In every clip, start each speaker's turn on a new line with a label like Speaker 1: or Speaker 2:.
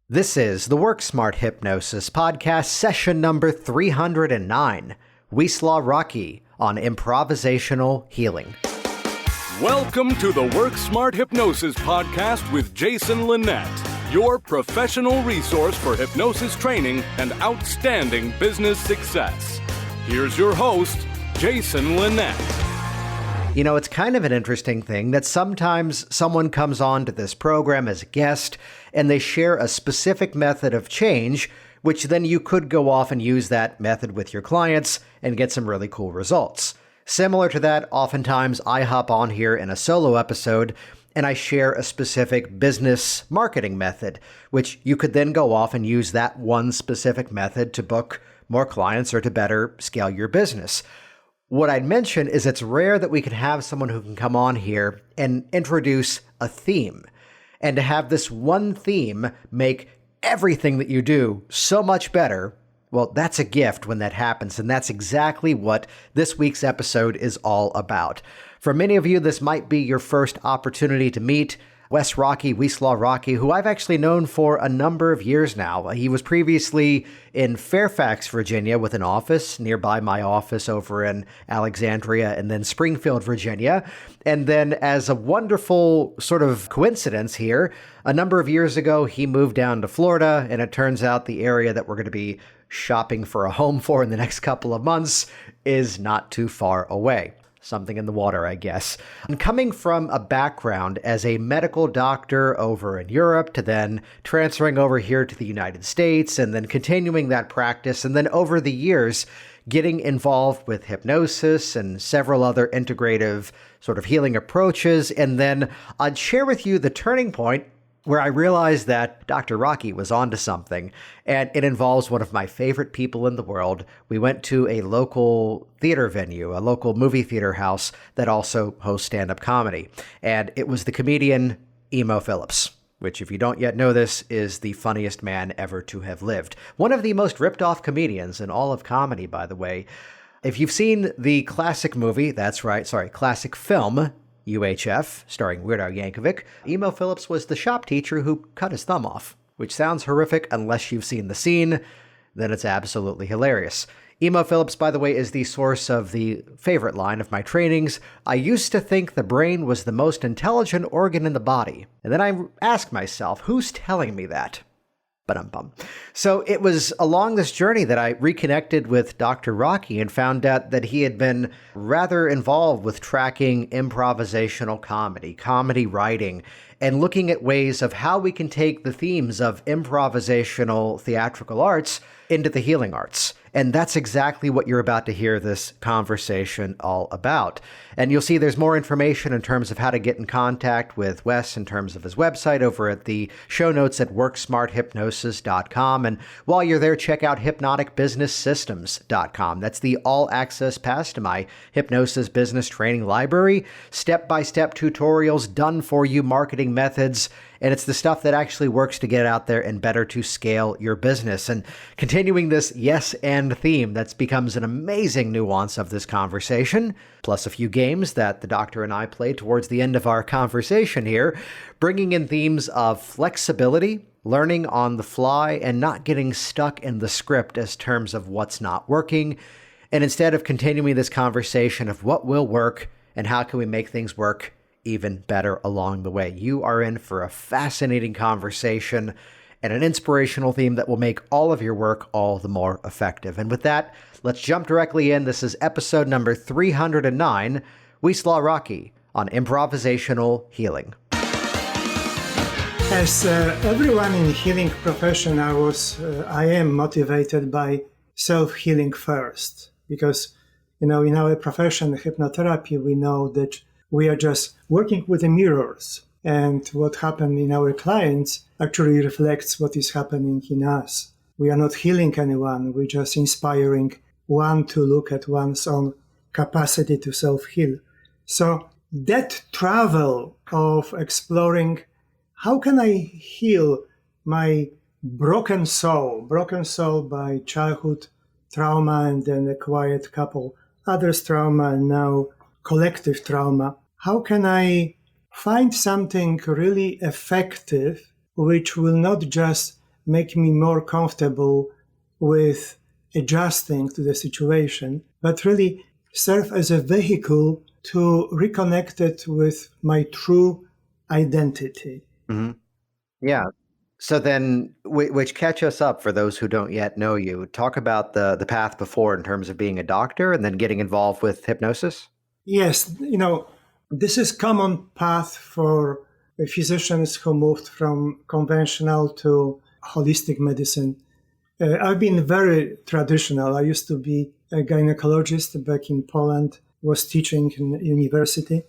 Speaker 1: This is the Work Smart Hypnosis Podcast, session number 309, Wieslaw Rocki on Improvisational Healing.
Speaker 2: Welcome to the Work Smart Hypnosis Podcast with Jason Linett, your professional resource for hypnosis training and outstanding business success. Here's your host, Jason Linett.
Speaker 1: You know, it's kind of an interesting thing that sometimes someone comes on to this program as a guest and they share a specific method of change, which then you could go off and use that method with your clients and get some really cool results. Similar to that, oftentimes I hop on here in a solo episode and I share a specific business marketing method, which you could then go off and use that one specific method to book more clients or to better scale your business. What I'd mention is it's rare that we can have someone who can come on here and introduce a theme. And to have this one theme make everything that you do so much better, well, that's a gift when that happens. And that's exactly what this week's episode is all about. For many of you, this might be your first opportunity to meet Wieslaw Rocki, who I've actually known for a number of years now. He was previously in Fairfax, Virginia, with an office nearby my office over in Alexandria, and then Springfield, Virginia. And then as a wonderful sort of coincidence here, a number of years ago, he moved down to Florida, and it turns out the area that we're going to be shopping for a home for in the next couple of months is not too far away. Something in the water, I guess. And coming from a background as a medical doctor over in Europe to then transferring over here to the United States and then continuing that practice, and then over the years getting involved with hypnosis and several other integrative sort of healing approaches. And then I'd share with you the turning point where I realized that Dr. Rocki was onto something, and it involves one of my favorite people in the world. We went to a local theater venue, a local movie theater house that also hosts stand-up comedy, and it was the comedian Emo Phillips, which, if you don't yet know this, is the funniest man ever to have lived. One of the most ripped-off comedians in all of comedy, by the way. If you've seen the classic movie, classic film, UHF, starring Weird Al Yankovic, Emo Phillips was the shop teacher who cut his thumb off, which sounds horrific unless you've seen the scene. Then it's absolutely hilarious. Emo Phillips, by the way, is the source of the favorite line of my trainings. I used to think the brain was the most intelligent organ in the body. And then I ask myself, who's telling me that? Ba-dum-bum. So it was along this journey that I reconnected with Dr. Rocki and found out that he had been rather involved with tracking improvisational comedy writing, and looking at ways of how we can take the themes of improvisational theatrical arts into the healing arts. And that's exactly what you're about to hear this conversation all about. And you'll see there's more information in terms of how to get in contact with Wes in terms of his website over at the show notes at worksmarthypnosis.com. And while you're there, check out hypnoticbusinesssystems.com. That's the all-access pass to my hypnosis business training library. Step-by-step tutorials, done-for-you marketing methods. And it's the stuff that actually works to get out there and better to scale your business. And continuing this yes and theme, that becomes an amazing nuance of this conversation, plus a few games that the doctor and I played towards the end of our conversation here, bringing in themes of flexibility, learning on the fly, and not getting stuck in the script as terms of what's not working. And instead of continuing this conversation of what will work and how can we make things work even better along the way. You are in for a fascinating conversation and an inspirational theme that will make all of your work all the more effective. And with that, let's jump directly in. This is episode number 309, Wieslaw Rocki on Improvisational Healing.
Speaker 3: As everyone in healing profession, I am motivated by self-healing first, because, in our profession, hypnotherapy, we know that we are just working with the mirrors, and what happened in our clients actually reflects what is happening in us. We are not healing anyone, we're just inspiring one to look at one's own capacity to self-heal. So that travel of exploring how can I heal my broken soul by childhood trauma and then acquired couple others trauma and now collective trauma. How can I find something really effective which will not just make me more comfortable with adjusting to the situation, but really serve as a vehicle to reconnect it with my true identity.
Speaker 1: Mm-hmm. Yeah. So then, which catch us up for those who don't yet know you. Talk about the path before in terms of being a doctor and then getting involved with hypnosis.
Speaker 3: Yes, this is common path for physicians who moved from conventional to holistic medicine. I've been very traditional. I used to be a gynecologist back in Poland, was teaching in university,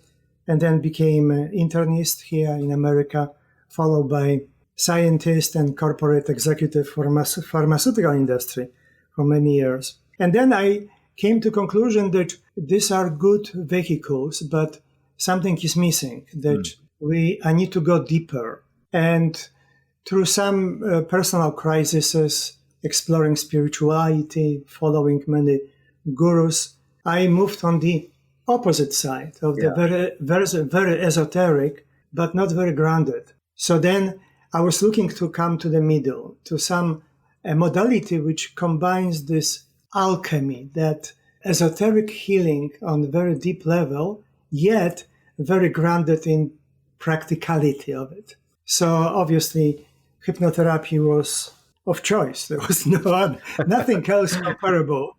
Speaker 3: and then became an internist here in America, followed by scientist and corporate executive for pharmaceutical industry for many years. And then I came to conclusion that these are good vehicles, but something is missing, that I need to go deeper. And through some personal crises, exploring spirituality, following many gurus, I moved on the opposite side of the very esoteric, but not very grounded. So then I was looking to come to the middle, to some modality which combines this alchemy, that esoteric healing on a very deep level, yet very grounded in practicality of it. So obviously, hypnotherapy was of choice. There was nothing else comparable.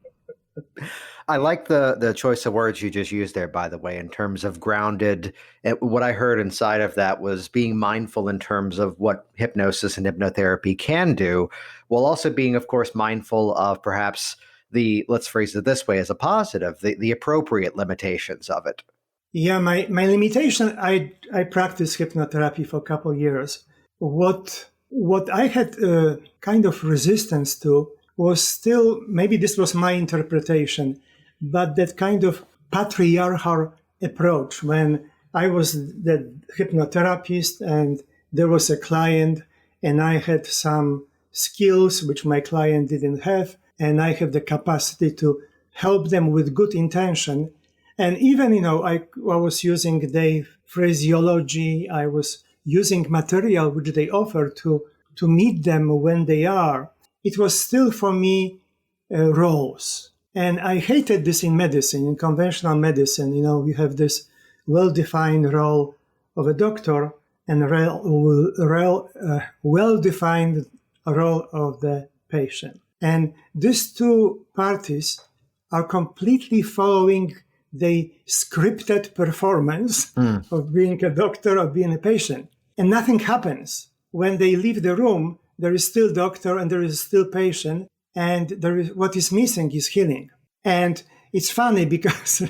Speaker 1: I like the choice of words you just used there, by the way, in terms of grounded. What I heard inside of that was being mindful in terms of what hypnosis and hypnotherapy can do, while also being, of course, mindful of perhaps let's phrase it this way as a positive, the appropriate limitations of it.
Speaker 3: Yeah, my limitation, I practiced hypnotherapy for a couple of years. What I had kind of resistance to was still, maybe this was my interpretation, but that kind of patriarchal approach when I was the hypnotherapist and there was a client and I had some skills which my client didn't have, and I have the capacity to help them with good intention. And even, I was using their phraseology, I was using material which they offer to meet them when they are. It was still for me roles. And I hated this in medicine, in conventional medicine. We have this well-defined role of a doctor and a well-defined role of the patient. And these two parties are completely following the scripted performance of being a doctor or being a patient. And nothing happens. When they leave the room, there is still doctor and there is still patient, and what is missing is healing. And it's funny because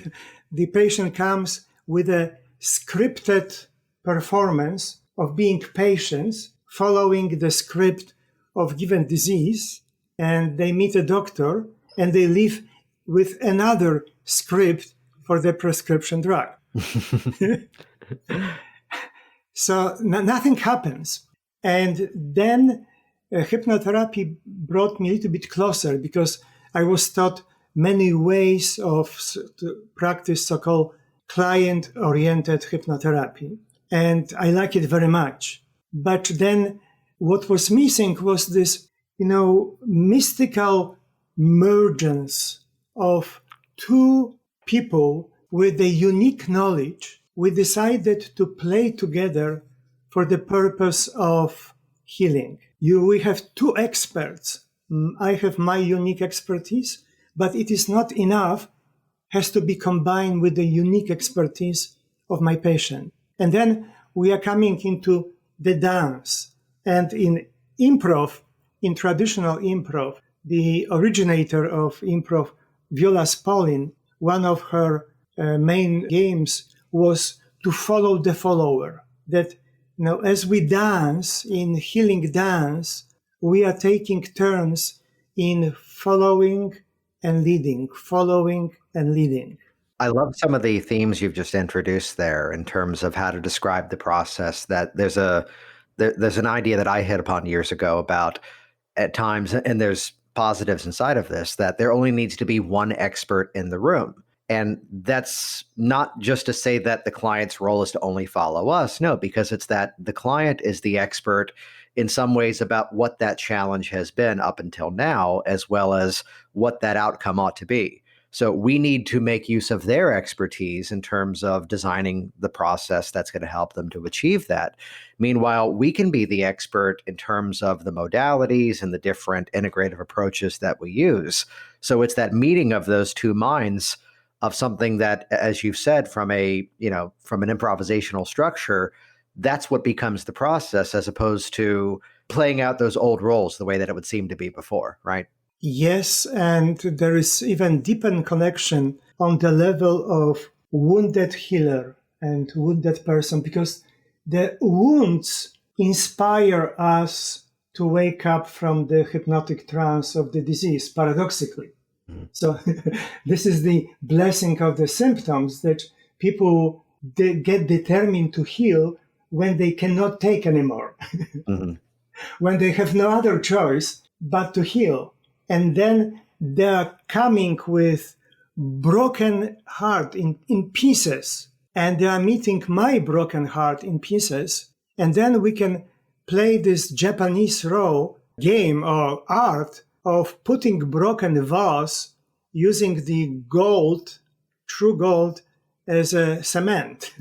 Speaker 3: the patient comes with a scripted performance of being patients, following the script of given disease, and they meet a doctor and they leave with another script for the prescription drug. So nothing happens. And then hypnotherapy brought me a little bit closer because I was taught many ways to practice so-called client-oriented hypnotherapy. And I like it very much. But then what was missing was this, mystical mergence of two people with a unique knowledge. We decided to play together for the purpose of healing. We have two experts. I have my unique expertise, but it is not enough. Has to be combined with the unique expertise of my patient. And then we are coming into the dance. And in improv, in traditional improv, the originator of improv, Wiola Spolin, one of her main games was to follow the follower. That as we dance in healing dance, we are taking turns in following and leading, following and leading.
Speaker 1: I love some of the themes you've just introduced there in terms of how to describe the process. That there's an idea that I hit upon years ago about at times, and there's positives inside of this, that there only needs to be one expert in the room. And that's not just to say that the client's role is to only follow us. No, because it's that the client is the expert in some ways about what that challenge has been up until now, as well as what that outcome ought to be. So we need to make use of their expertise in terms of designing the process that's going to help them to achieve that. Meanwhile, we can be the expert in terms of the modalities and the different integrative approaches that we use. So it's that meeting of those two minds of something that, as you've said, from an improvisational structure, that's what becomes the process, as opposed to playing out those old roles the way that it would seem to be before, right?
Speaker 3: Yes, and there is even deeper connection on the level of wounded healer and wounded person, because the wounds inspire us to wake up from the hypnotic trance of the disease, paradoxically. So this is the blessing of the symptoms, that people they get determined to heal when they cannot take anymore, when they have no other choice but to heal. And then they are coming with broken heart in pieces, and they are meeting my broken heart in pieces. And then we can play this Japanese raw game or art of putting broken vase using the gold, true gold, as a cement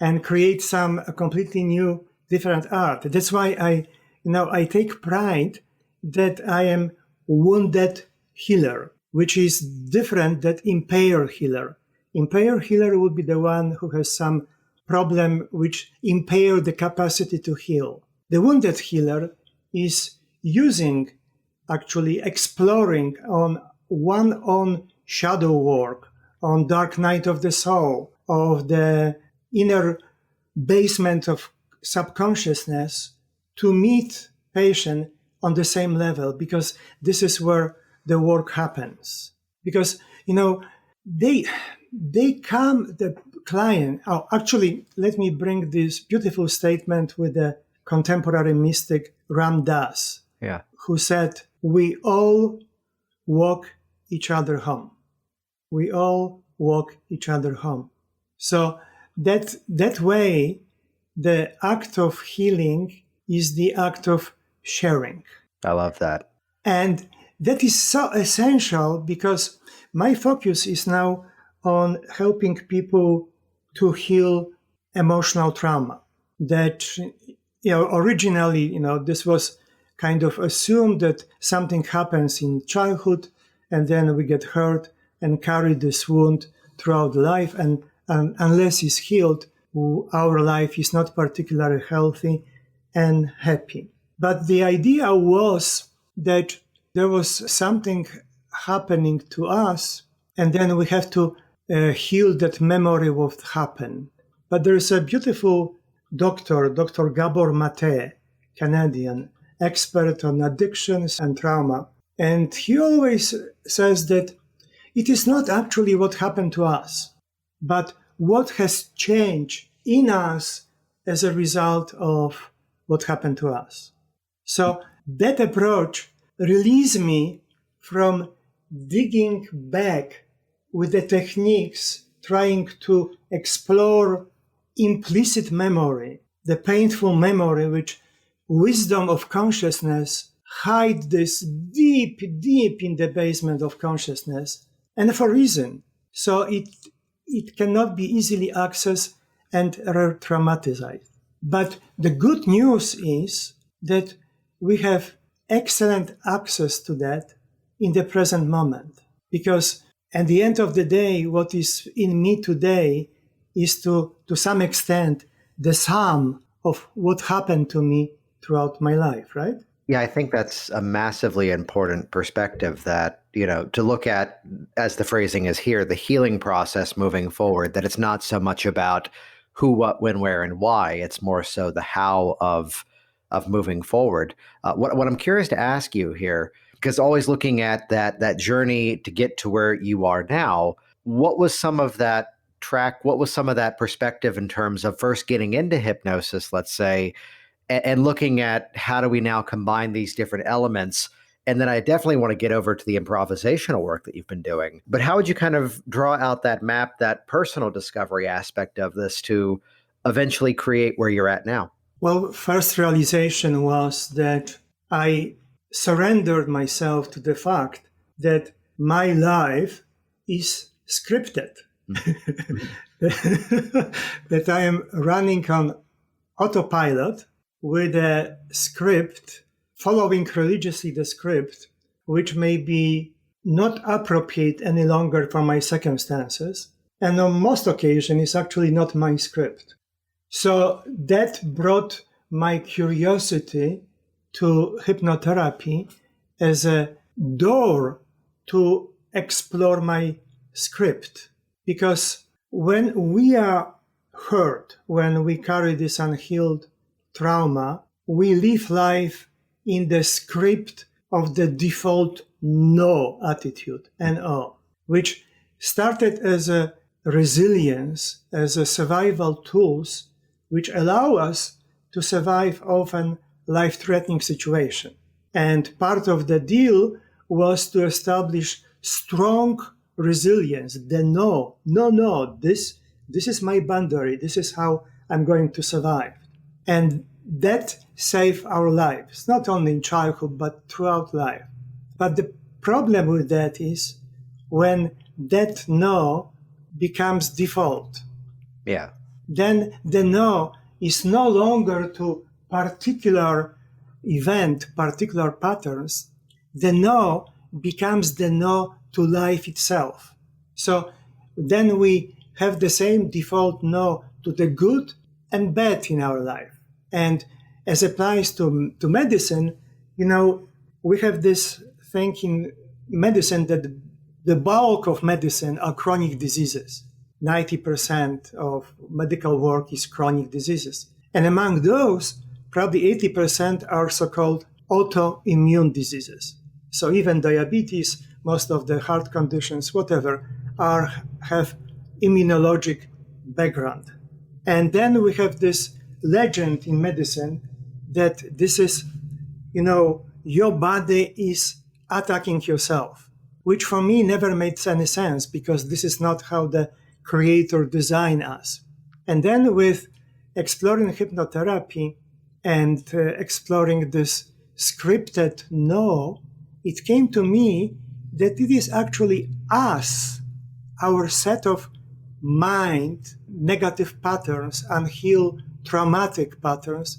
Speaker 3: and create a completely new, different art. That's why I take pride that I am wounded healer, which is different than impaired healer. Impaired healer would be the one who has some problem which impair the capacity to heal. The wounded healer is exploring on one own shadow work, on dark night of the soul, of the inner basement of subconsciousness, to meet patient on the same level, because this is where the work happens. Because, they come, the client, let me bring this beautiful statement with the contemporary mystic Ram Dass, who said, we all walk each other home. We all walk each other home. So that way, the act of healing is the act of sharing.
Speaker 1: I love that.
Speaker 3: And that is so essential, because my focus is now on helping people to heal emotional trauma. That, originally, this was kind of assumed that something happens in childhood and then we get hurt and carry this wound throughout life. And unless it's healed, our life is not particularly healthy and happy. But the idea was that there was something happening to us, and then we have to heal that memory of what happened. But there is a beautiful doctor, Dr. Gabor Mate, Canadian, expert on addictions and trauma. And he always says that it is not actually what happened to us, but what has changed in us as a result of what happened to us. So that approach released me from digging back with the techniques, trying to explore implicit memory, the painful memory which wisdom of consciousness hide this deep in the basement of consciousness, and for a reason. So it cannot be easily accessed and re-traumatized. But the good news is that we have excellent access to that in the present moment. Because at the end of the day, what is in me today is to some extent the sum of what happened to me throughout my life, right?
Speaker 1: Yeah, I think that's a massively important perspective, that, to look at, as the phrasing is here, the healing process moving forward, that it's not so much about who, what, when, where, and why. It's more so the how of moving forward. What I'm curious to ask you here, because always looking at that journey to get to where you are now, what was some of that track? What was some of that perspective in terms of first getting into hypnosis, let's say, and looking at how do we now combine these different elements? And then I definitely want to get over to the improvisational work that you've been doing. But how would you kind of draw out that map, that personal discovery aspect of this to eventually create where you're at now?
Speaker 3: Well, first realization was that I surrendered myself to the fact that my life is scripted. That I am running on autopilot with a script, following religiously the script, which may be not appropriate any longer for my circumstances. And on most occasions, it's actually not my script. So that brought my curiosity to hypnotherapy as a door to explore my script. Because when we are hurt, when we carry this unhealed trauma, we live life in the script of the default no attitude, NO, which started as a resilience, as a survival tools, which allow us to survive often life-threatening situation. And part of the deal was to establish strong resilience, the no, this is my boundary, this is how I'm going to survive. And that saved our lives, not only in childhood, but throughout life. But the problem with that is when that no becomes default.
Speaker 1: Yeah.
Speaker 3: Then the no is no longer to particular event, particular patterns. The no becomes the no to life itself. So then we have the same default no to the good and bad in our life. And as applies to medicine, we have this thing in medicine that the bulk of medicine are chronic diseases. 90% of medical work is chronic diseases. And among those, probably 80% are so-called autoimmune diseases. So even diabetes, most of the heart conditions, whatever, have immunologic background. And then we have this legend in medicine that this is, your body is attacking yourself, which for me never made any sense because this is not how the Creator designed us. And then with exploring hypnotherapy and exploring this scripted no, it came to me that it is actually us, our set of mind, negative patterns, unhealed traumatic patterns,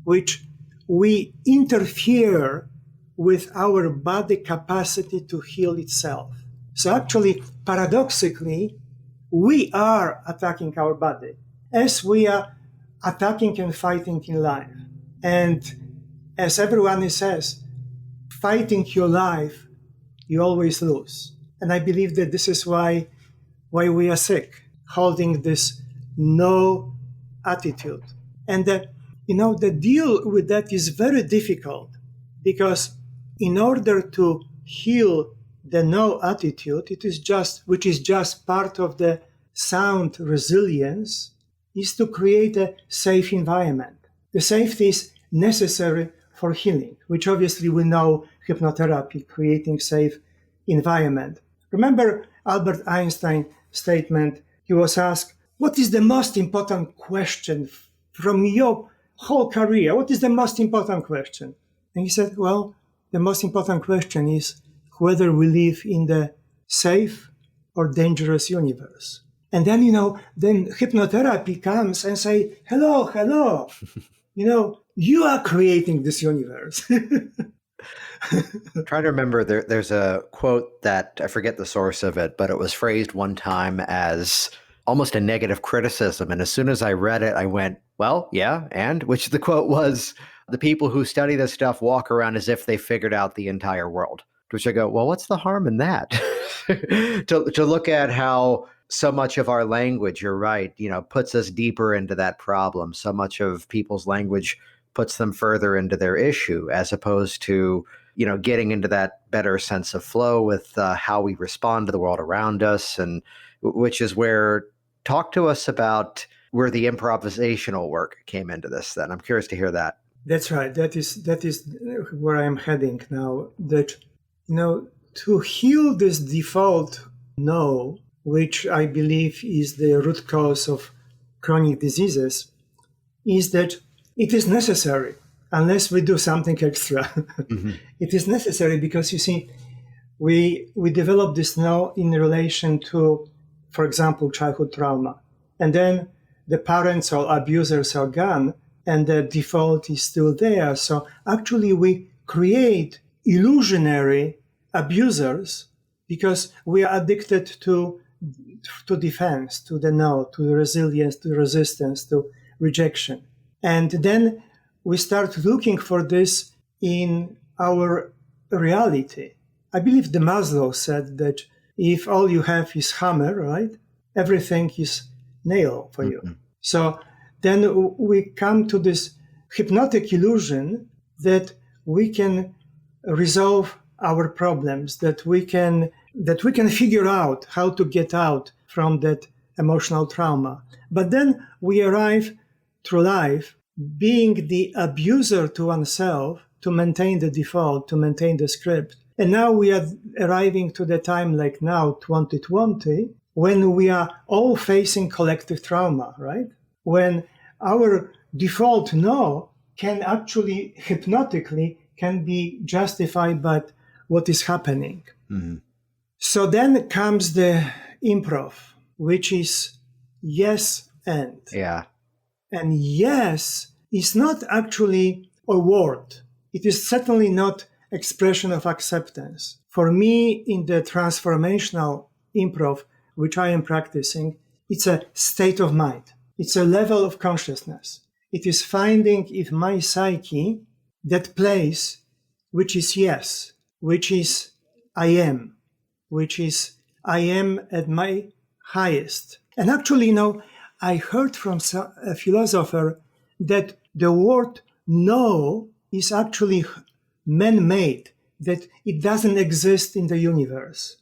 Speaker 3: which we interfere with our body capacity to heal itself. So actually, paradoxically, we are attacking our body as we are attacking and fighting in life. And as everyone says, fighting your life, you always lose. And I believe that this is why we are sick, holding this no attitude. And the deal with that is very difficult because in order to heal the no attitude, which is just part of the sound resilience, is to create a safe environment. The safety is necessary for healing, which obviously we know hypnotherapy, creating safe environment. Remember Albert Einstein's statement, he was asked, what is the most important question from your whole career? What is the most important question? And he said, well, the most important question is whether we live in the safe or dangerous universe. And then, then hypnotherapy comes and say, hello, you are creating this universe.
Speaker 1: I'm trying to remember, there's a quote that I forget the source of it, but it was phrased one time as almost a negative criticism. And as soon as I read it, I went, well, yeah, and which the quote was, the people who study this stuff walk around as if they figured out the entire world. To which I go, well, what's the harm in that? to look at how so much of our language, you're right, puts us deeper into that problem. So much of people's language puts them further into their issue, as opposed to, getting into that better sense of flow with how we respond to the world around us, and which is where, talk to us about where the improvisational work came into this then. I'm curious to hear that.
Speaker 3: That's right. That is where I'm heading now. That, to heal this default no, which I believe is the root cause of chronic diseases, is that it is necessary unless we do something extra.
Speaker 1: Mm-hmm.
Speaker 3: It is necessary because, you see, we develop this now in relation to, for example, childhood trauma. And then the parents or abusers are gone and the default is still there. So actually we create illusionary abusers because we are addicted to defense, to the no, to the resilience, to resistance, to rejection. And then we start looking for this in our reality. I believe the Maslow said that if all you have is hammer, right, everything is nail for you. So then we come to this hypnotic illusion that we can resolve our problems, that we can figure out how to get out from that emotional trauma. But then we arrive through life being the abuser to oneself to maintain the default, to maintain the script. And now we are arriving to the time like now, 2020, when we are all facing collective trauma, right? When our default no can actually hypnotically can be justified by what is happening.
Speaker 1: Mm-hmm.
Speaker 3: So then comes the improv, which is yes and.
Speaker 1: Yeah.
Speaker 3: And yes is not actually a word. It is certainly not expression of acceptance. For me, in the transformational improv, which I am practicing, it's a state of mind. It's a level of consciousness. It is finding in my psyche that place which is yes, which is I am, which is I am at my highest. And actually, I heard from a philosopher that the word no is actually man-made, that it doesn't exist in the universe.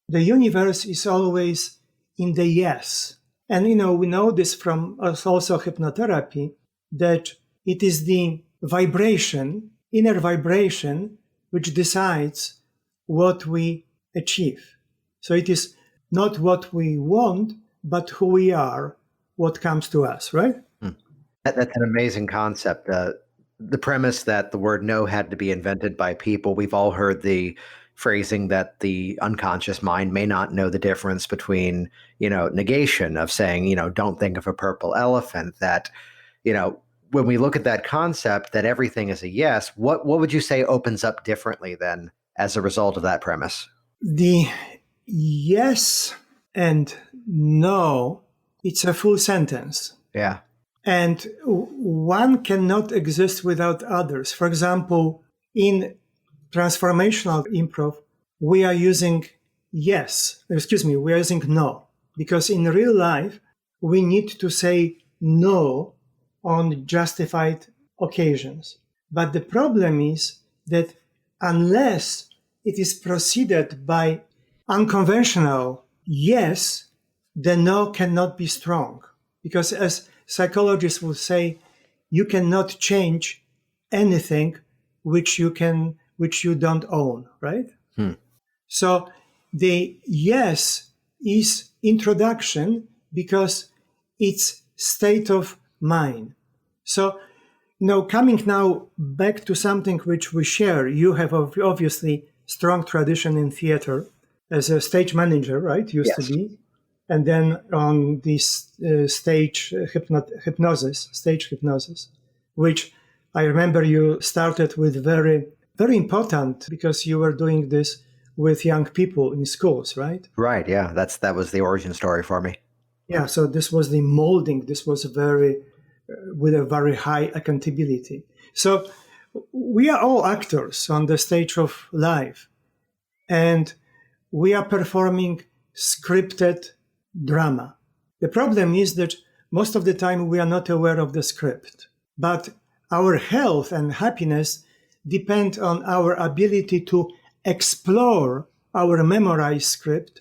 Speaker 3: The universe is always in the yes. And, we know this from also hypnotherapy, that it is the vibration, inner vibration, which decides what we achieve. So it is not what we want, but who we are, what comes to us, right?
Speaker 1: That's an amazing concept. The premise that the word no had to be invented by people. We've all heard the phrasing that the unconscious mind may not know the difference between, negation of saying, don't think of a purple elephant. That, when we look at that concept that everything is a yes, what would you say opens up differently then as a result of that premise?
Speaker 3: The yes and no, it's a full sentence.
Speaker 1: Yeah.
Speaker 3: And one cannot exist without others. For example, in transformational improv, we are using we are using no. Because in real life, we need to say no on justified occasions. But the problem is that unless it is preceded by unconventional yes, the no cannot be strong. Because as psychologists will say, you cannot change anything which you don't own, right? So the yes is introduction because it's state of mind. So, coming now back to something which we share, you have obviously strong tradition in theater as a stage manager, right? Used
Speaker 1: Yes.
Speaker 3: to be. And then on this stage hypnosis, which I remember you started with very, very important because you were doing this with young people in schools, right?
Speaker 1: Right. Yeah. That was the origin story for me.
Speaker 3: Yeah. So this was the molding. This was with a very high accountability. So we are all actors on the stage of life, and we are performing scripted drama. The problem is that most of the time we are not aware of the script, but our health and happiness depend on our ability to explore our memorized script,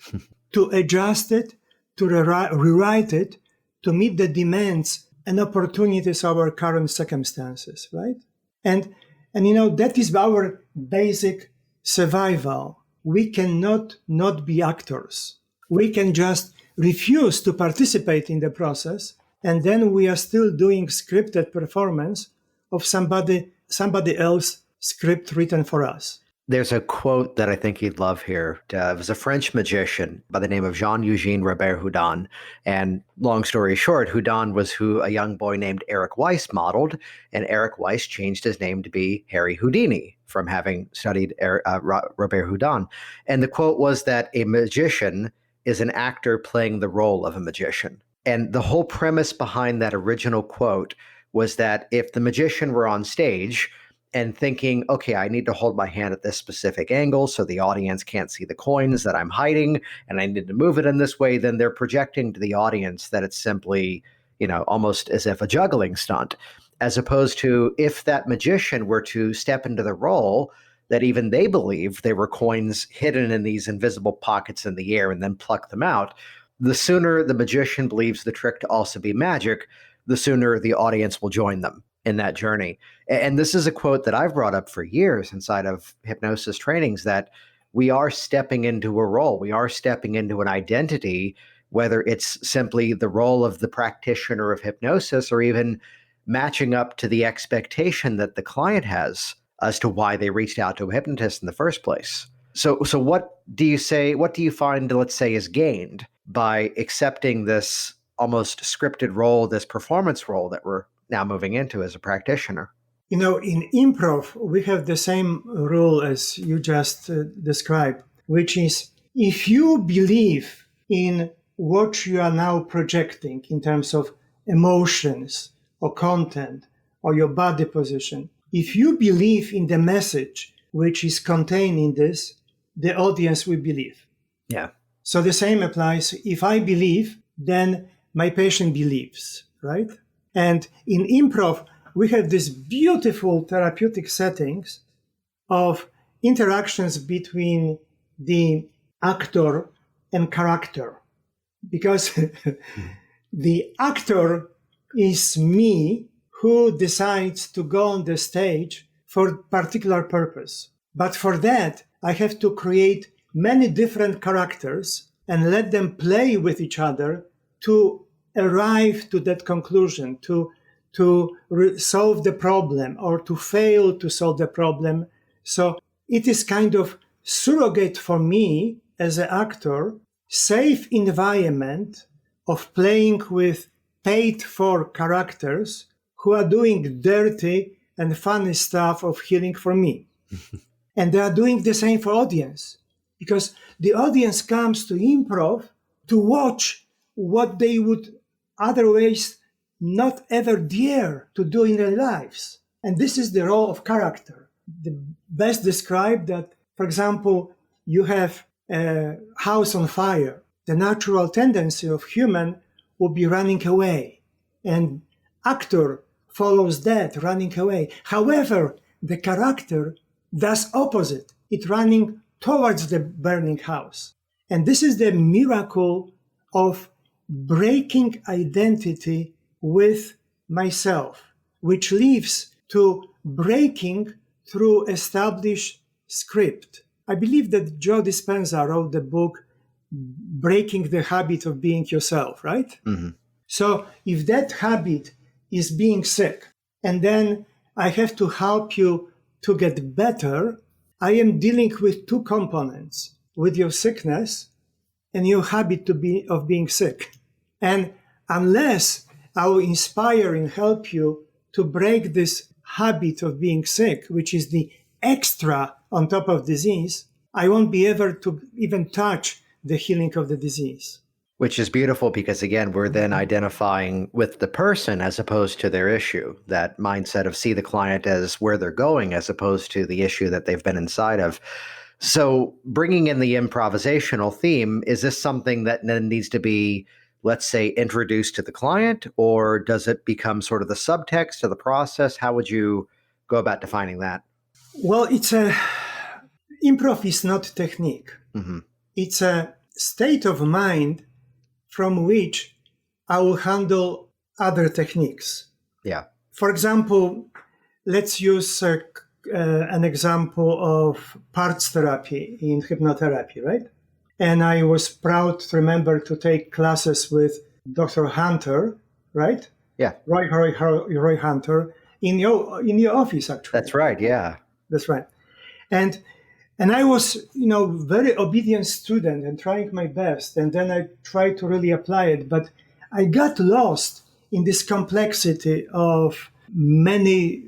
Speaker 3: to adjust it, to rewrite it, to meet the demands and opportunities of our current circumstances, right? And that is our basic survival. We cannot not be actors. We can just refuse to participate in the process, and then we are still doing scripted performance of somebody else's script written for us.
Speaker 1: There's a quote that I think you'd love here. It was a French magician by the name of Jean-Eugène Robert Houdin. And long story short, Houdin was who a young boy named Eric Weiss modeled. And Eric Weiss changed his name to be Harry Houdini from having studied Robert Houdin. And the quote was that a magician is an actor playing the role of a magician. And the whole premise behind that original quote was that if the magician were on stage and thinking, okay, I need to hold my hand at this specific angle so the audience can't see the coins that I'm hiding, and I need to move it in this way, then they're projecting to the audience that it's simply, almost as if a juggling stunt, as opposed to if that magician were to step into the role that even they believe there were coins hidden in these invisible pockets in the air and then pluck them out, the sooner the magician believes the trick to also be magic, the sooner the audience will join them in that journey. And this is a quote that I've brought up for years inside of hypnosis trainings, that we are stepping into a role. We are stepping into an identity, whether it's simply the role of the practitioner of hypnosis or even matching up to the expectation that the client has as to why they reached out to a hypnotist in the first place. So what do you find, let's say, is gained by accepting this almost scripted role, this performance role that we're now moving into as a practitioner?
Speaker 3: In improv, we have the same rule as you just described, which is if you believe in what you are now projecting in terms of emotions or content or your body position, if you believe in the message which is contained in this, the audience will believe.
Speaker 1: Yeah.
Speaker 3: So the same applies. If I believe, then my patient believes, right? And in improv, we have these beautiful therapeutic settings of interactions between the actor and character. Because the actor is me who decides to go on the stage for a particular purpose. But for that, I have to create many different characters and let them play with each other to arrive to that conclusion, to solve the problem or to fail to solve the problem. So it is kind of surrogate for me as an actor, safe environment of playing with paid-for characters who are doing dirty and funny stuff of healing for me. And they are doing the same for audience, because the audience comes to improv to watch what they would otherwise not ever dare to do in their lives. And this is the role of character. The best described that, for example, you have a house on fire. The natural tendency of human would be running away. And actor follows that, running away. However, the character does opposite. It running towards the burning house. And this is the miracle of breaking identity with myself, which leads to breaking through established script. I believe that Joe Dispenza wrote the book, Breaking the Habit of Being Yourself, right?
Speaker 1: Mm-hmm.
Speaker 3: So if that habit is being sick, and then I have to help you to get better, I am dealing with two components, with your sickness and your habit of being sick. And unless I will inspire and help you to break this habit of being sick, which is the extra on top of disease, I won't be able to even touch the healing of the disease.
Speaker 1: Which is beautiful because, again, we're then identifying with the person as opposed to their issue. That mindset of see the client as where they're going as opposed to the issue that they've been inside of. So bringing in the improvisational theme, is this something that then needs to be, let's say, introduced to the client, or does it become sort of the subtext of the process? How would you go about defining that?
Speaker 3: Well, improv is not technique. Mm-hmm. It's a state of mind from which I will handle other techniques.
Speaker 1: Yeah.
Speaker 3: For example, let's use an example of parts therapy in hypnotherapy, right? And I was proud to remember to take classes with Dr. Hunter, right?
Speaker 1: Yeah.
Speaker 3: Roy Hunter in your office, actually.
Speaker 1: That's right. Yeah.
Speaker 3: That's right. And I was, very obedient student and trying my best. And then I tried to really apply it. But I got lost in this complexity of many,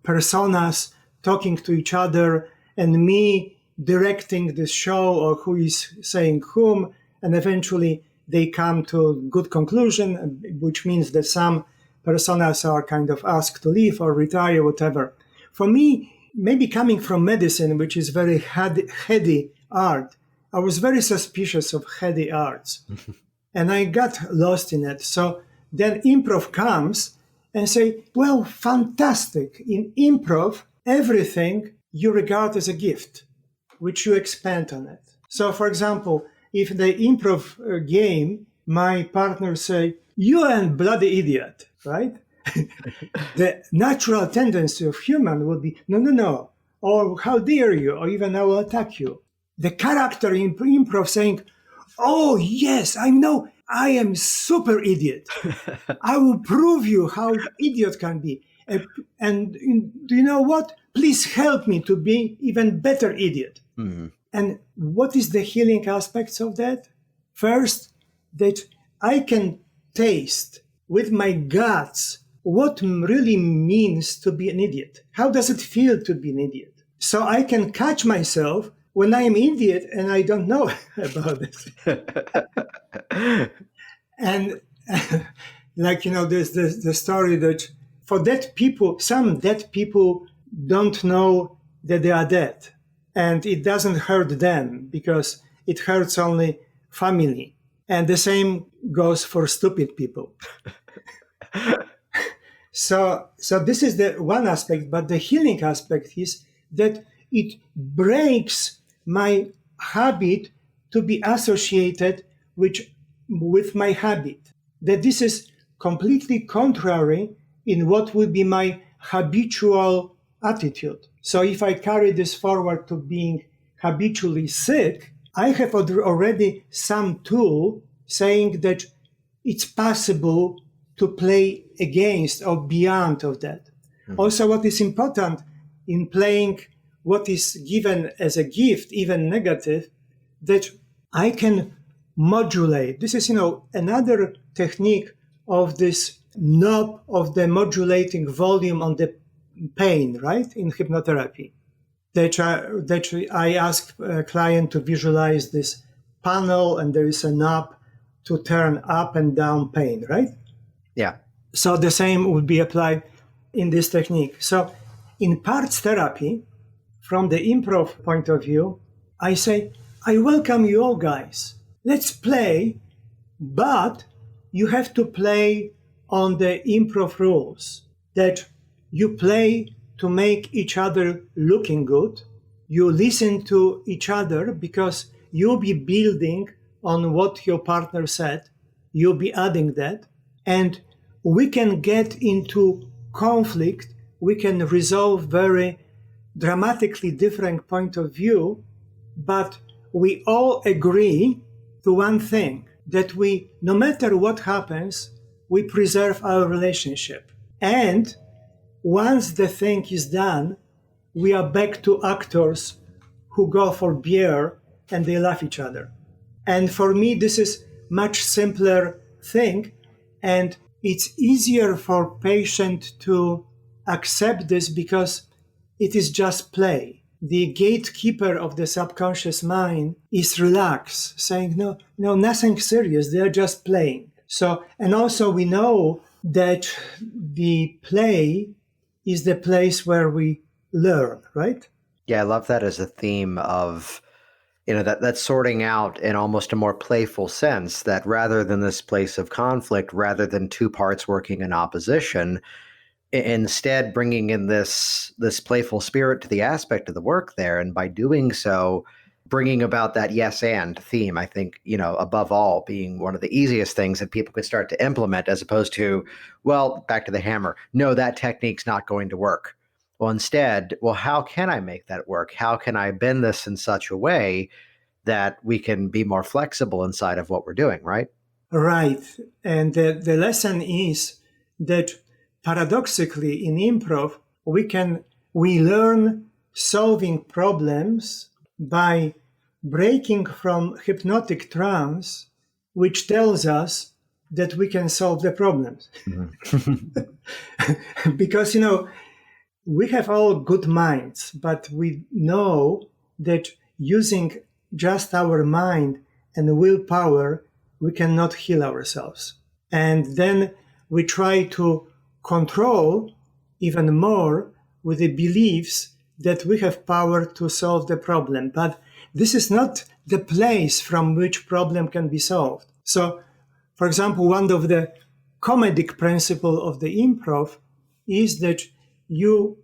Speaker 3: personas talking to each other and me directing the show or who is saying whom. And eventually they come to a good conclusion, which means that some personas are kind of asked to leave or retire, whatever. For me, maybe coming from medicine, which is very heady art, I was very suspicious of heady arts. And I got lost in it. So then improv comes and say, well, fantastic. In improv, everything you regard as a gift, which you expand on it. So, for example, if in the improv game, my partner say, you are a bloody idiot, right? The natural tendency of human would be, no, or how dare you, or even I will attack you. The character in improv saying, oh, yes, I know, I am super idiot. I will prove you how idiot can be. And do you know what? Please help me to be even better idiot. Mm-hmm. And what is the healing aspects of that? First, that I can taste with my guts what really means to be an idiot. How does it feel to be an idiot? So I can catch myself when I am idiot and I don't know about this. And there's the story that for dead people, some dead people don't know that they are dead. And it doesn't hurt them because it hurts only family. And the same goes for stupid people. So this is the one aspect, but the healing aspect is that it breaks my habit to be associated with my habit. That this is completely contrary in what would be my habitual attitude. So if I carry this forward to being habitually sick, I have already some tool saying that it's possible to play against or beyond of that. Mm-hmm. Also, what is important in playing what is given as a gift, even negative, that I can modulate. This is, another technique of this knob of the modulating volume on the pain, right, in hypnotherapy. That I ask a client to visualize this panel and there is a knob to turn up and down pain, right?
Speaker 1: Yeah.
Speaker 3: So the same would be applied in this technique. So in parts therapy, from the improv point of view, I say, I welcome you all, guys. Let's play, but you have to play on the improv rules, that you play to make each other looking good. You listen to each other because you'll be building on what your partner said. You'll be adding that. And we can get into conflict. We can resolve very dramatically different point of view, but we all agree to one thing, that we, no matter what happens, we preserve our relationship. And once the thing is done, we are back to actors who go for beer and they love each other. And for me, this is much simpler thing. And it's easier for patient to accept this because it is just play. The gatekeeper of the subconscious mind is relaxed, saying, no, nothing serious. They're just playing. So, and also we know that the play is the place where we learn, right?
Speaker 1: Yeah, I love that as a theme of, that sorting out in almost a more playful sense, that rather than this place of conflict, rather than two parts working in opposition, instead bringing in this playful spirit to the aspect of the work there. And by doing so, bringing about that yes and theme, I think, above all, being one of the easiest things that people can start to implement, as opposed to, well, back to the hammer. No, that technique's not going to work. Well, instead, how can I make that work? How can I bend this in such a way that we can be more flexible inside of what we're doing, right?
Speaker 3: Right. And the lesson is that paradoxically, in improv, we learn solving problems by breaking from hypnotic trance, which tells us that we can solve the problems. Because, we have all good minds, but we know that using just our mind and willpower, we cannot heal ourselves. And then we try to control even more with the beliefs that we have power to solve the problem. But this is not the place from which problem can be solved. So, for example, one of the comedic principles of the improv is that you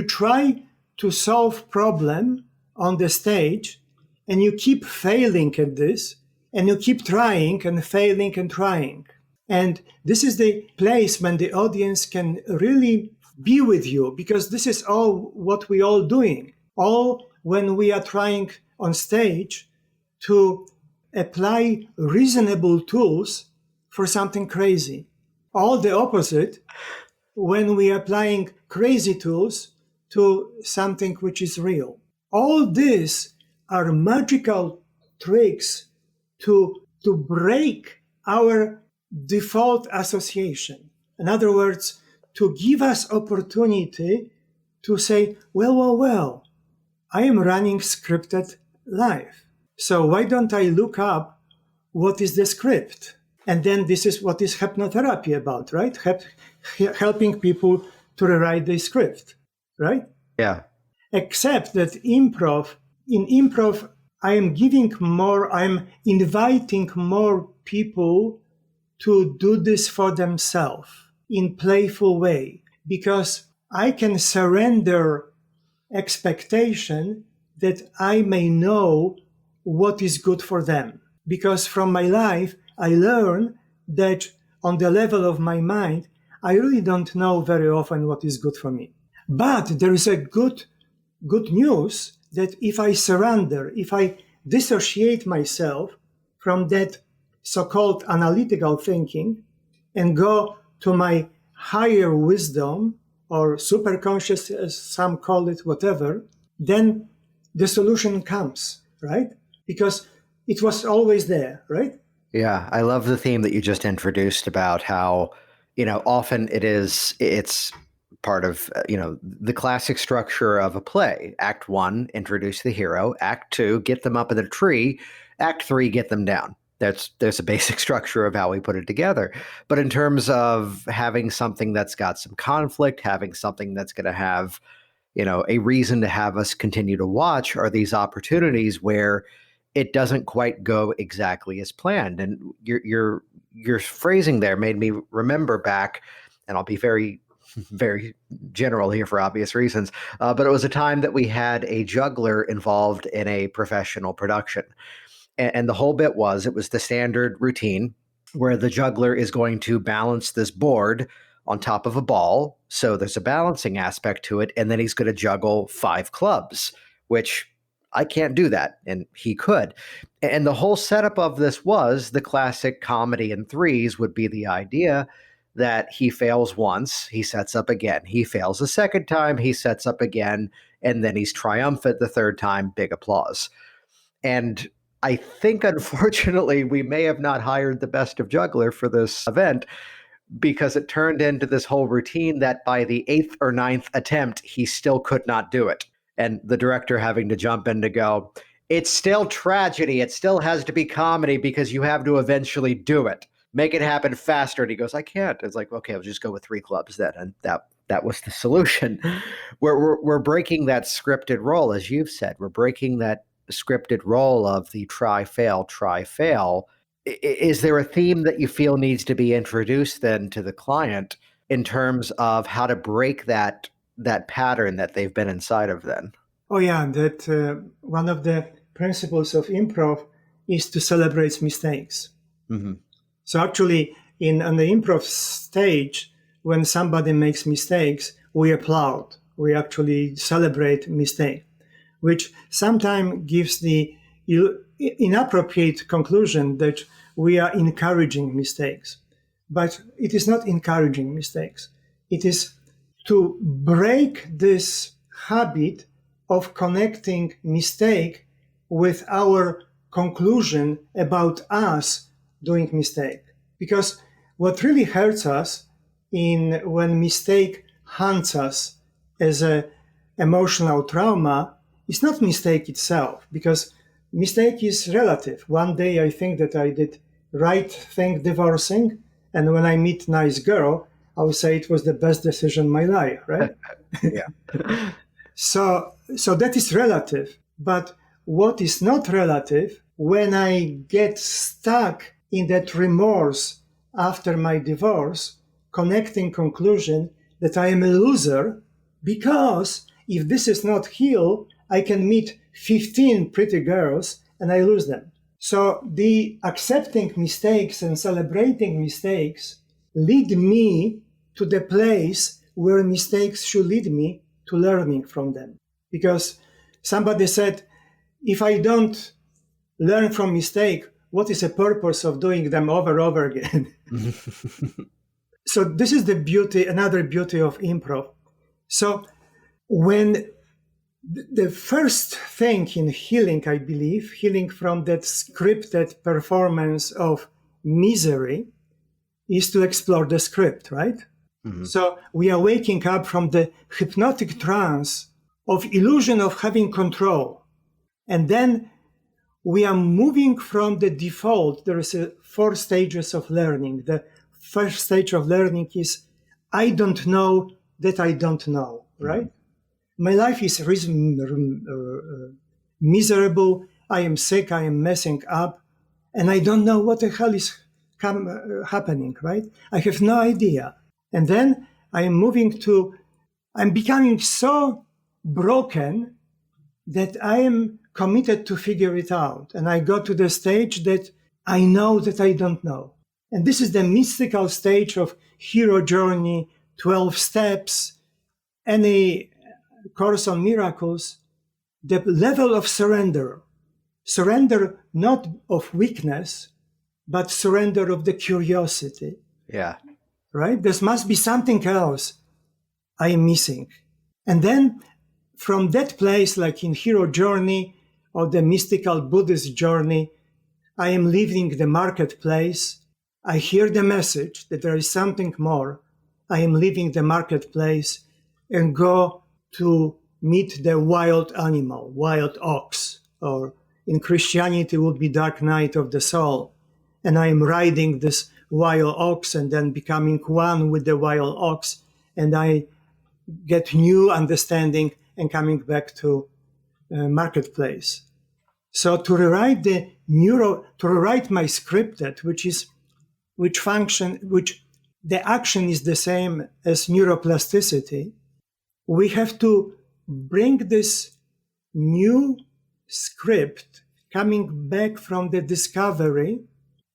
Speaker 3: try to solve problem on the stage, and you keep failing at this, and you keep trying and failing and trying. And this is the place when the audience can really be with you, because this is all what we all doing. All when we are trying on stage to apply reasonable tools for something crazy. All the opposite when we are applying crazy tools to something which is real. All these are magical tricks to break our default association. In other words, to give us opportunity to say, well, I am running scripted life. So why don't I look up what is the script? And then this is what is hypnotherapy about, right? Helping people to rewrite the script, right?
Speaker 1: Yeah.
Speaker 3: Except that in improv, I'm inviting more people to do this for themselves in playful way, because I can surrender expectation that I may know what is good for them. Because from my life, I learn that on the level of my mind, I really don't know very often what is good for me. But there is a good news that if I surrender, if I dissociate myself from that so-called analytical thinking and go to my higher wisdom or superconscious, as some call it, whatever, then the solution comes, right? Because it was always there, right?
Speaker 1: Yeah, I love the theme that you just introduced about how, often it's part of, the classic structure of a play. Act 1, introduce the hero. Act 2, get them up in the tree. Act 3, get them down. There's a basic structure of how we put it together. But in terms of having something that's got some conflict, having something that's going to have, a reason to have us continue to watch, are these opportunities where it doesn't quite go exactly as planned. And your phrasing there made me remember back, and I'll be very, very general here for obvious reasons, but it was a time that we had a juggler involved in a professional production. And the whole bit was, it was the standard routine where the juggler is going to balance this board on top of a ball. So there's a balancing aspect to it. And then he's going to juggle 5 clubs, which I can't do that. And he could. And the whole setup of this was the classic comedy in threes would be the idea that he fails once, he sets up again. He fails a second time, he sets up again. And then he's triumphant the third time, big applause. And I think, unfortunately, we may have not hired the best of juggler for this event, because it turned into this whole routine that by the 8th or 9th attempt, he still could not do it. And the director having to jump in to go, it's still tragedy. It still has to be comedy because you have to eventually do it. Make it happen faster. And he goes, I can't. It's like, okay, I'll just go with 3 clubs then. And that was the solution. We're breaking that scripted role, as you've said. We're breaking that scripted role of the try, fail, try, fail. Is there a theme that you feel needs to be introduced then to the client in terms of how to break that pattern that they've been inside of then?
Speaker 3: Oh yeah, that one of the principles of improv is to celebrate mistakes. Mm-hmm. So actually, on the improv stage, when somebody makes mistakes, we applaud. We actually celebrate mistake, which sometimes gives the inappropriate conclusion that we are encouraging mistakes. But it is not encouraging mistakes. It is to break this habit of connecting mistake with our conclusion about us doing mistake. Because what really hurts us when mistake haunts us as a emotional trauma is not mistake itself, because mistake is relative. One day I think that I did right thing divorcing, and when I meet nice girl, I would say it was the best decision in my life, right?
Speaker 1: Yeah.
Speaker 3: So that is relative. But what is not relative, when I get stuck in that remorse after my divorce, connecting conclusion that I am a loser, because if this is not healed, I can meet 15 pretty girls and I lose them. So the accepting mistakes and celebrating mistakes lead me to the place where mistakes should lead me to learning from them. Because somebody said, if I don't learn from mistake, what is the purpose of doing them over and over again? So this is the beauty, another beauty of improv. So when the first thing in healing, I believe, healing from that scripted performance of misery, is to explore the script, right? Mm-hmm. So we are waking up from the hypnotic trance of illusion of having control. And then we are moving from the default. There is 4 stages of learning. The first stage of learning is, I don't know that I don't know, right? Mm-hmm. My life is miserable. I am sick. I am messing up. And I don't know what the hell is happening, right? I have no idea. And then I'm becoming so broken that I am committed to figure it out. And I go to the stage that I know that I don't know. And this is the mystical stage of hero journey, 12 steps, any Course on Miracles, the level of surrender. Surrender not of weakness, but surrender of the curiosity.
Speaker 1: Yeah.
Speaker 3: Right? There must be something else I am missing. And then from that place, like in hero journey or the mystical Buddhist journey, I am leaving the marketplace. I hear the message that there is something more. I am leaving the marketplace and go to meet the wild animal, wild ox, or in Christianity would be dark night of the soul. And I am riding this wild ox and then becoming one with the wild ox. And I get new understanding and coming back to marketplace. So to rewrite my scripted, which the action is the same as neuroplasticity, we have to bring this new script coming back from the discovery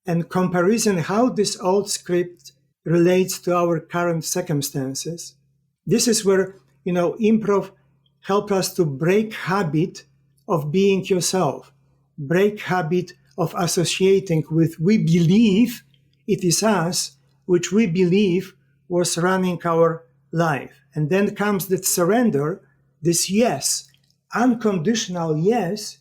Speaker 3: and comparison how this old script relates to our current circumstances. This is where, improv help us to break habit of being yourself, break habit of associating with we believe it is us, which we believe was running our life. And then comes that surrender, this yes, unconditional yes,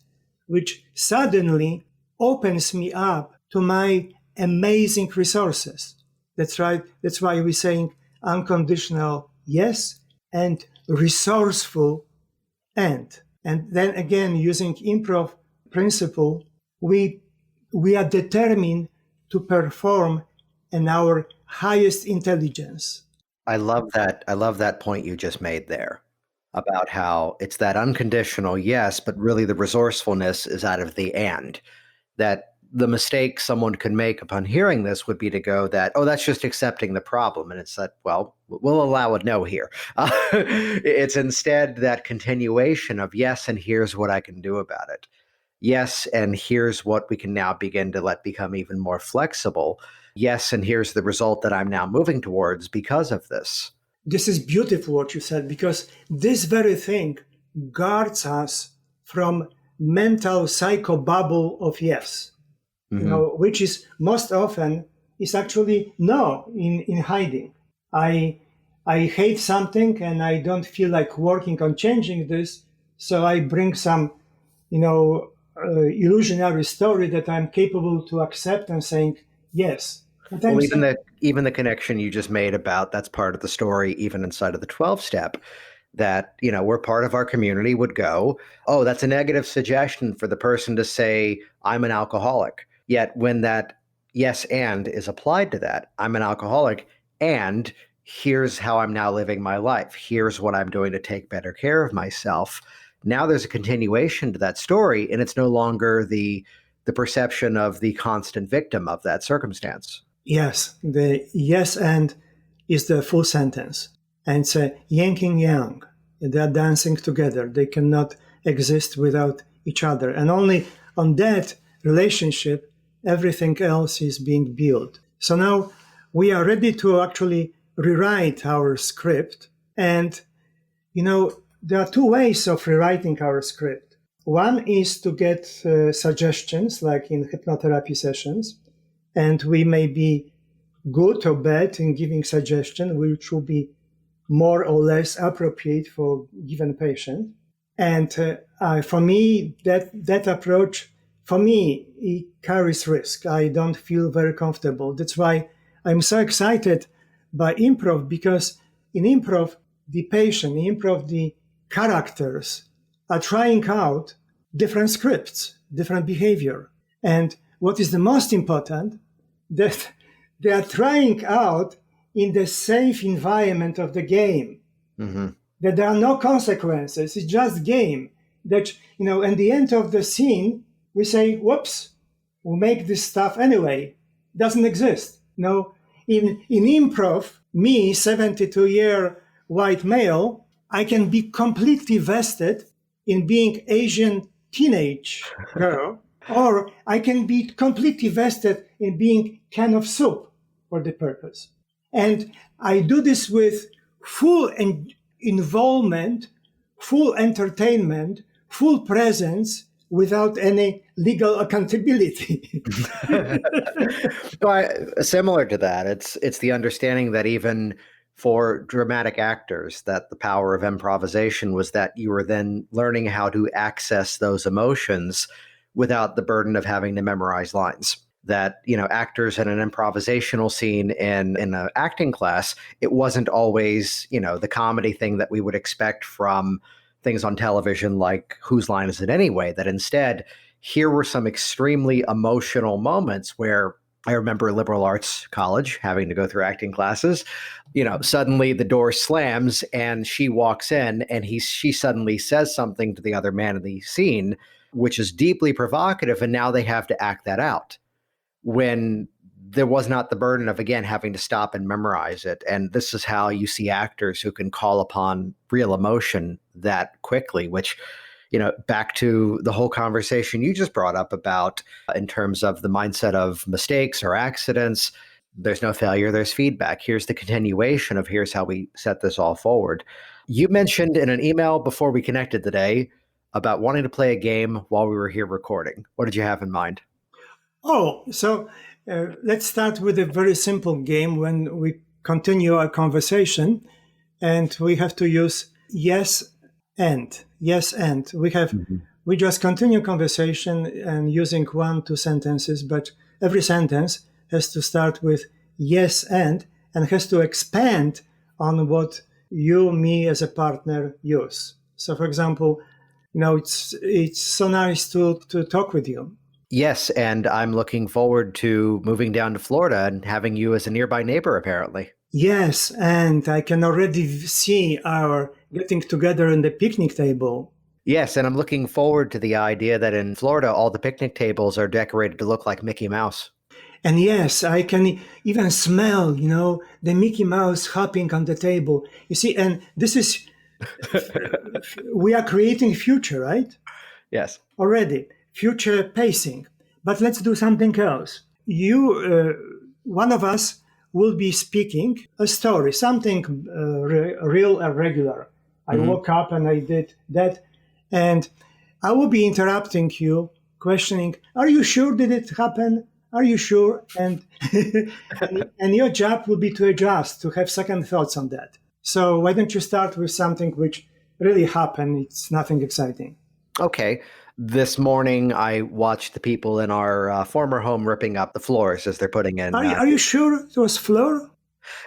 Speaker 3: which suddenly opens me up to my amazing resources. That's right. That's why we're saying unconditional yes and resourceful and. And then again, using improv principle, we are determined to perform in our highest intelligence.
Speaker 1: I love that point you just made there about how it's that unconditional yes, but really the resourcefulness is out of the and. That the mistake someone could make upon hearing this would be to go that, oh, that's just accepting the problem. And it's that, well, we'll allow a no here. It's instead that continuation of yes, and here's what I can do about it. Yes, and here's what we can now begin to let become even more flexible. Yes, and here's the result that I'm now moving towards because of this.
Speaker 3: This is beautiful what you said, because this very thing guards us from mental psychobubble of yes, which is most often is actually no in hiding. I I hate something and I don't feel like working on changing this. So I bring some, illusionary story that I'm capable to accept and saying, yes.
Speaker 1: Well, even the connection you just made about that's part of the story, even inside of the 12 step, that, where part of our community would go, oh, that's a negative suggestion for the person to say, I'm an alcoholic. Yet when that yes and is applied to that, I'm an alcoholic, and here's how I'm now living my life. Here's what I'm doing to take better care of myself. Now there's a continuation to that story, and it's no longer the perception of the constant victim of that circumstance.
Speaker 3: Yes, the yes and is the full sentence. And it's a yin and yang. They are dancing together. They cannot exist without each other. And only on that relationship, everything else is being built. So now we are ready to actually rewrite our script. And, there are two ways of rewriting our script. One is to get suggestions, like in hypnotherapy sessions. And we may be good or bad in giving suggestions, which will be more or less appropriate for given patient. And for me, that approach, for me, it carries risk. I don't feel very comfortable. That's why I'm so excited by improv, because in improv, the patient, the characters are trying out different scripts, different behavior. And what is the most important, that they are trying out in the safe environment of the game, that there are no consequences. It's just game. That, at the end of the scene, we say, whoops, we'll make this stuff anyway. Doesn't exist. No, in improv, me, 72-year white male, I can be completely vested in being Asian teenage girl, or I can be completely vested in being can of soup for the purpose. And I do this with full involvement, full entertainment, full presence, without any legal accountability.
Speaker 1: Similar to that, it's the understanding that even for dramatic actors, that the power of improvisation was that you were then learning how to access those emotions without the burden of having to memorize lines. That, actors in an improvisational scene in an acting class, it wasn't always, the comedy thing that we would expect from things on television like Whose Line Is It Anyway? That instead, here were some extremely emotional moments where I remember liberal arts college having to go through acting classes. Suddenly the door slams and she walks in and she suddenly says something to the other man in the scene, which is deeply provocative. And now they have to act that out when there was not the burden of, again, having to stop and memorize it. And this is how you see actors who can call upon real emotion that quickly, which, back to the whole conversation you just brought up about in terms of the mindset of mistakes or accidents. There's no failure, there's feedback. Here's the continuation of here's how we set this all forward. You mentioned in an email before we connected today about wanting to play a game while we were here recording. What did you have in mind?
Speaker 3: Oh, so let's start with a very simple game when we continue our conversation, and we have to use yes and. Yes and. We just continue conversation and using 1-2 sentences, but every sentence has to start with yes and has to expand on what you, me as a partner use. So, for example, it's so nice to talk with you.
Speaker 1: Yes, and I'm looking forward to moving down to Florida and having you as a nearby neighbor, apparently.
Speaker 3: Yes, and I can already see our getting together on the picnic table.
Speaker 1: Yes, and I'm looking forward to the idea that in Florida, all the picnic tables are decorated to look like Mickey Mouse.
Speaker 3: And yes, I can even smell, the Mickey Mouse hopping on the table. You see, and this is, we are creating future, right?
Speaker 1: Yes.
Speaker 3: Already, future pacing. But let's do something else. One of us will be speaking a story, something real and regular. I woke up and I did that. And I will be interrupting you, questioning, are you sure did it happen? Are you sure? And and your job will be to adjust, to have second thoughts on that. So why don't you start with something which really happened? It's nothing exciting.
Speaker 1: Okay. This morning, I watched the people in our former home ripping up the floors as they're putting in.
Speaker 3: Are you sure it was floor?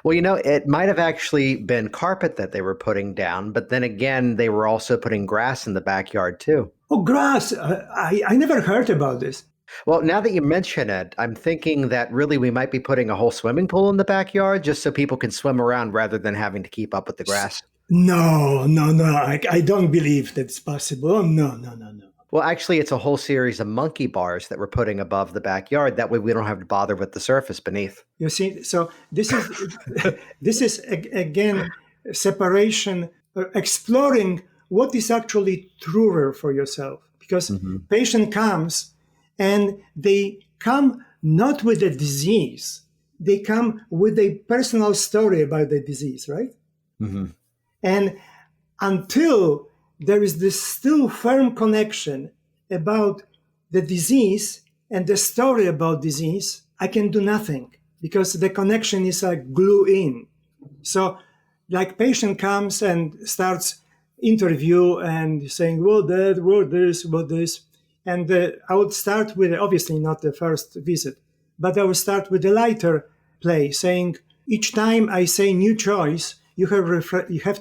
Speaker 1: Well, it might have actually been carpet that they were putting down, but then again, they were also putting grass in the backyard too.
Speaker 3: Oh, grass. I never heard about this.
Speaker 1: Well, now that you mention it, I'm thinking that really we might be putting a whole swimming pool in the backyard just so people can swim around rather than having to keep up with the grass.
Speaker 3: No. I don't believe that's possible. Oh, no.
Speaker 1: Well, actually, it's a whole series of monkey bars that we're putting above the backyard. That way we don't have to bother with the surface beneath.
Speaker 3: You see, so this is again separation, exploring what is actually truer for yourself. Because patient comes and they come not with a disease, they come with a personal story about the disease, right?
Speaker 1: Mm-hmm.
Speaker 3: And until there is this still firm connection about the disease and the story about disease, I can do nothing because the connection is like glue in. So like patient comes and starts interview and saying, well, that, well, this. And I would start with, obviously not the first visit, but I would start with a lighter play saying, each time I say new choice, you have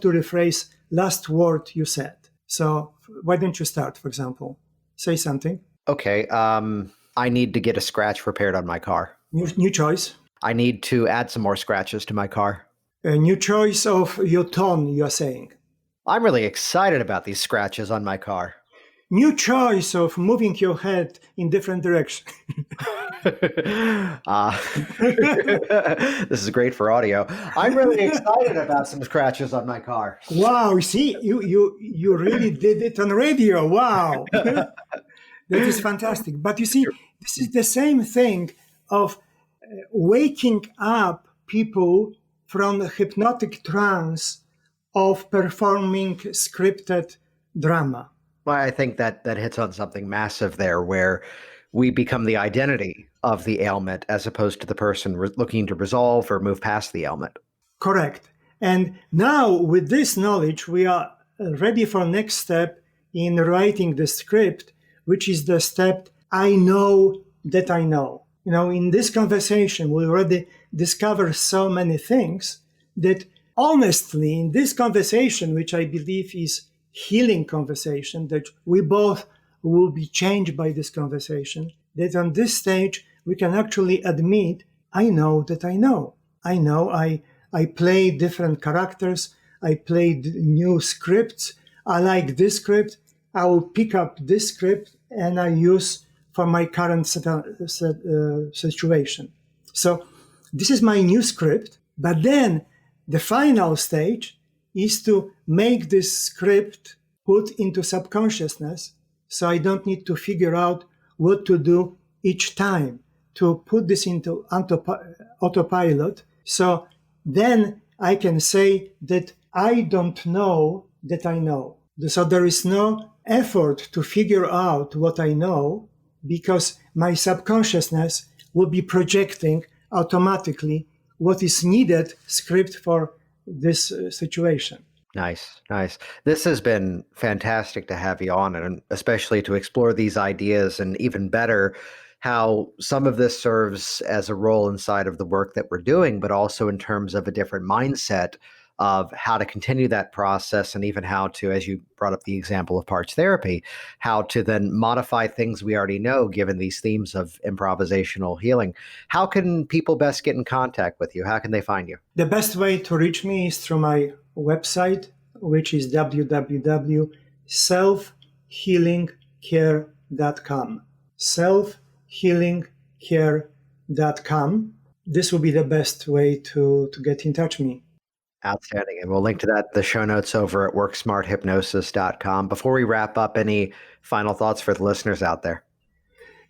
Speaker 3: to rephrase last word you said. So why don't you start, for example? Say something.
Speaker 1: Okay. I need to get a scratch repaired on my car.
Speaker 3: New choice.
Speaker 1: I need to add some more scratches to my car.
Speaker 3: A new choice of your tone, you are saying.
Speaker 1: I'm really excited about these scratches on my car.
Speaker 3: New choice of moving your head in different direction.
Speaker 1: This is great for audio. I'm really excited about some scratches on my car.
Speaker 3: Wow, you see, you really did it on radio. Wow. That is fantastic. But you see, this is the same thing of waking up people from the hypnotic trance of performing scripted drama.
Speaker 1: Well, I think that hits on something massive there, where we become the identity of the ailment as opposed to the person looking to resolve or move past the ailment.
Speaker 3: Correct. And now with this knowledge, we are ready for next step in writing the script, which is the step, I know that I know. In this conversation, we already discovered so many things that honestly, in this conversation, which I believe is healing conversation, that we both will be changed by this conversation, that on this stage we can actually admit, I know that I know. I know I play different characters, I played new scripts, I like this script, I will pick up this script and I use for my current situation. So this is my new script, but then the final stage is to make this script put into subconsciousness so I don't need to figure out what to do each time, to put this into autopilot. So then I can say that I don't know that I know. So there is no effort to figure out what I know because my subconsciousness will be projecting automatically what is needed script for this situation.
Speaker 1: Nice. This has been fantastic to have you on, and especially to explore these ideas, and even better, how some of this serves as a role inside of the work that we're doing, but also in terms of a different mindset of how to continue that process, and even how to, as you brought up the example of parts therapy, how to then modify things we already know, given these themes of improvisational healing. How can people best get in contact with you? How can they find you?
Speaker 3: The best way to reach me is through my website, which is www.selfhealingcare.com. Selfhealingcare.com. This will be the best way to get in touch with me.
Speaker 1: Outstanding. And we'll link to that, the show notes over at worksmarthypnosis.com. Before we wrap up, any final thoughts for the listeners out there?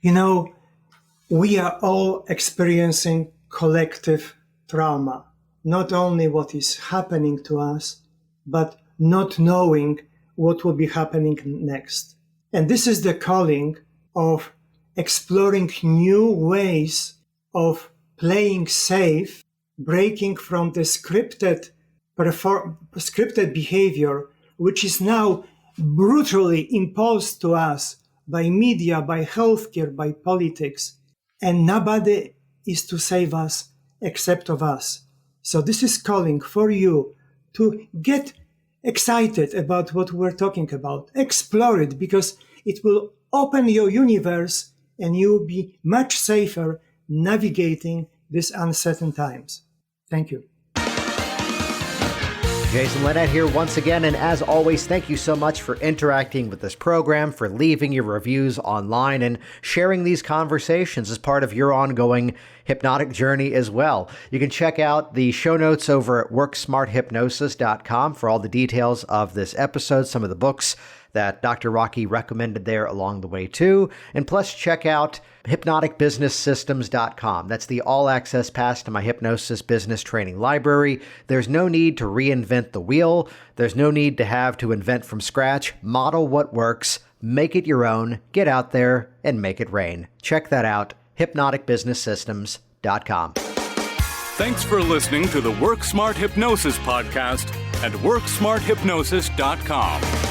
Speaker 3: We are all experiencing collective trauma. Not only what is happening to us, but not knowing what will be happening next. And this is the calling of exploring new ways of playing safe, breaking from the scripted scripted behavior, which is now brutally imposed to us by media, by healthcare, by politics, and nobody is to save us except of us. So this is calling for you to get excited about what we're talking about. Explore it, because it will open your universe and you'll be much safer navigating these uncertain times. Thank you.
Speaker 1: Jason Linett here once again, and as always, thank you so much for interacting with this program, for leaving your reviews online, and sharing these conversations as part of your ongoing hypnotic journey as well. You can check out the show notes over at worksmarthypnosis.com for all the details of this episode, some of the books that Dr. Rocki recommended there along the way too. And plus check out hypnoticbusinesssystems.com. That's the all-access pass to my hypnosis business training library. There's no need to reinvent the wheel. There's no need to have to invent from scratch. Model what works, make it your own, get out there and make it rain. Check that out, hypnoticbusinesssystems.com.
Speaker 2: Thanks for listening to the Work Smart Hypnosis podcast at worksmarthypnosis.com.